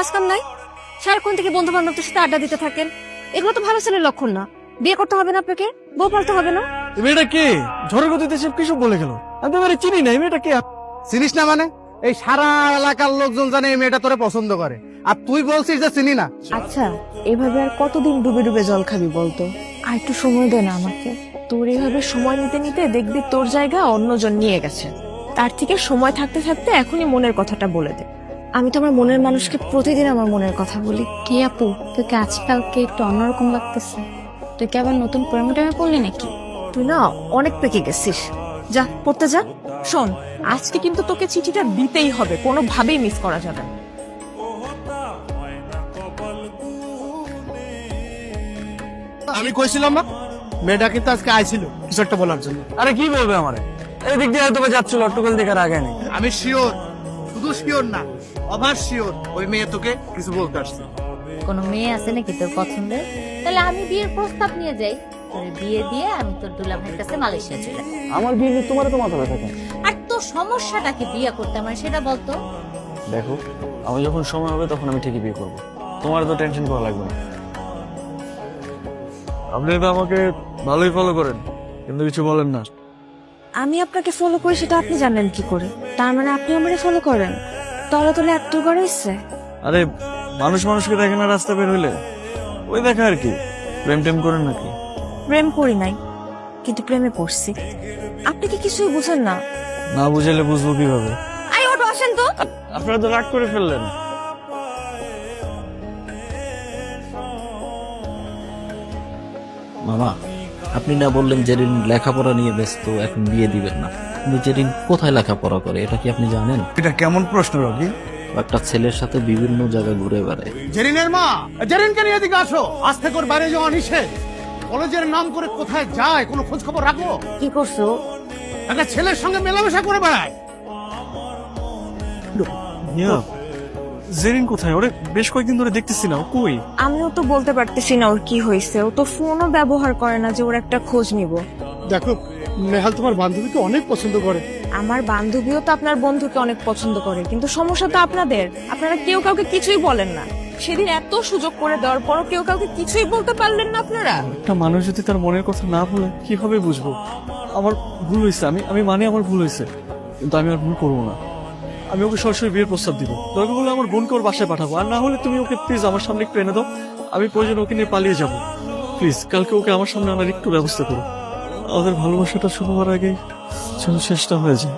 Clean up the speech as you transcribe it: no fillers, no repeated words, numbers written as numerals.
কাজ কাম নাই? সারাক্ষণ থেকে বন্ধু বান্ধবদের সাথে আড্ডা দিতে থাকেন, এগুলো তো ভালো ছেলের লক্ষণ না। বিয়ে করতে হবে না আপনাকে, বউ পালতে হবে না। মেয়েটা কে? ঝড়ের গতিতে সব কিছু বলে গেল। আমি তো এবারে চিনি না এই মেয়েটা কে। চিনিস না মানে? এই সারা এলাকার লোকজন জানে এই মেয়েটা তোরে পছন্দ করে, আর তুই বলছিস যে চিনি না। আচ্ছা, এভাবে আর কতদিন ডুবে ডুবে জল খাবি বলতো? আর একটু সময় দে না আমাকে। তোর এইভাবে সময় নিতে নিতে দেখবি তোর জায়গা অন্যজন নিয়ে গেছে। তার থেকে সময় থাকতে থাকতে এখনই মনের কথাটা বলে দে। আমি তো আমার মনের মানুষকে প্রতিদিন আমার মনের কথা বলি। কি আপু, তোকে আজকালকে একটু অন্যরকম লাগতেছে। তুই কি আবার নতুন প্রেমে টেমে পড়লি নাকি? তুই না অনেক পেকে গেছিস। যা পড়তে যা। শোন, আজকে কিন্তু তোকে চিঠিটা দিতেই হবে, কোনোভাবেই মিস করা যাবে না। আমি কইছিলাম না মেয়েটা কিন্তু আজকে আইছিল কিছু একটা বলার জন্য। আরে কি বলবে আমারে? এই দিক দিয়ে হয়তো যাচ্ছিল, অট্টকল দেখার আগে নেই। আমি শিওর, শুধু শিওর না, অভার শিওর ওই মেয়ে তোকে কিছু বলতে আসছে। কোনো মেয়ে আছে নাকি তোর পছন্দের? তাহলে আমি বিয়ের প্রস্তাব নিয়ে যাই, তোর বিয়ে দিয়ে আমি তোর দুলাভাইয়ের কাছে মালয়েশিয়া চলে যাই। আমার বিয়ে নিয়ে তোমার তো মাথা ব্যথা কেন? আর তোর সমস্যাটাকে বিয়ে করতে আমার সেটা বলতো। দেখো, আমি যখন সময় হবে তখন আমি ঠিকই বিয়ে করবো, তোমার তো টেনশন করা লাগবে না। আপনি তো আমাকে ভালোই ফলো করেন, কিন্তু কিছু বলেন না। আমি আপনাকে ফলো করি সেটা আপনি জানেন কি করে? তার মানে আপনি আমারে ফলো করেন? তলে তলে এত করে ইচ্ছে? আরে মানুষ মানুষকে দেখে না রাস্তা বের হইলে, ওই দেখা আর কি। প্রেম টেম করেন নাকি? প্রেম করি নাই, কিন্তু প্রেমে পড়ছি। আপনি কি কিছুই বুঝেন না? না বুঝাইলে বুঝবো কিভাবে? আই ওটো আসেন তো। আপনারা তো রাগ করে ফেললেন। মামা, আপনি না বললেন জেরিন লেখাপড়া নিয়ে ব্যস্ত, এখন বিয়ে দিবেন না, কিন্তু জেরিন কোথায় লেখাপড়া করে এটা কি আপনি জানেন? এটা কেমন প্রশ্ন রকি? ও একটা ছেলের সাথে বিভিন্ন জায়গায় ঘুরে বেড়ায়। জেরিনের মা, জেরিনকে নিয়ে এদিকে আসো। আজ থেকে ওর বাইরে যাওয়া নিষেধ। কলেজের নাম করে কোথায় যায় কোনো খোঁজ খবর রাখো? কি করছো? একটা ছেলের সঙ্গে মেলামেশা করে বেড়ায়। জেরিন কোথায়? ওরে বেশ কয়েকদিন ধরে দেখতেছি না, ও কই? আমিও তো বলতে পারতেছি না ওর কি হয়েছে। ও তো ফোনও ব্যবহার করে না যে ওর একটা খোঁজ নিব। দেখো, নেহাল তোমার বান্ধবীকে অনেক পছন্দ করে। আমার বান্ধবীও তো আপনার বন্ধুকে অনেক পছন্দ করে, কিন্তু সমস্যা তো আপনাদের। আপনারা কেউ কাউকে কিছুই বলেন না। সেদিন এত সুযোগ করে দেওয়ার পরও কেউ কাউকে কিছুই বলতে পারলেন না আপনারা। একটা মানুষ যদি তার মনের কথা না বলে কিভাবে বুঝবো? আমার ভুল হয়েছে, আমি মানে আমার ভুল হয়েছে, কিন্তু আমি আর ভুল করবো না। আমি ওকে সরাসরি বিয়ের প্রস্তাব দিব। দরকার হলে আমার বোনকে ওর বাসায় পাঠাবো, আর না হলে তুমি ওকে প্লিজ আমার সামনে একটু এনে দাও। আমি প্রয়োজন ওকে নিয়ে পালিয়ে যাবো। প্লিজ কালকে ওকে আমার সামনে আনার একটু ব্যবস্থা করো। আমাদের ভালোবাসাটা শুরু হওয়ার আগে যেন শেষটা হয়ে যায়।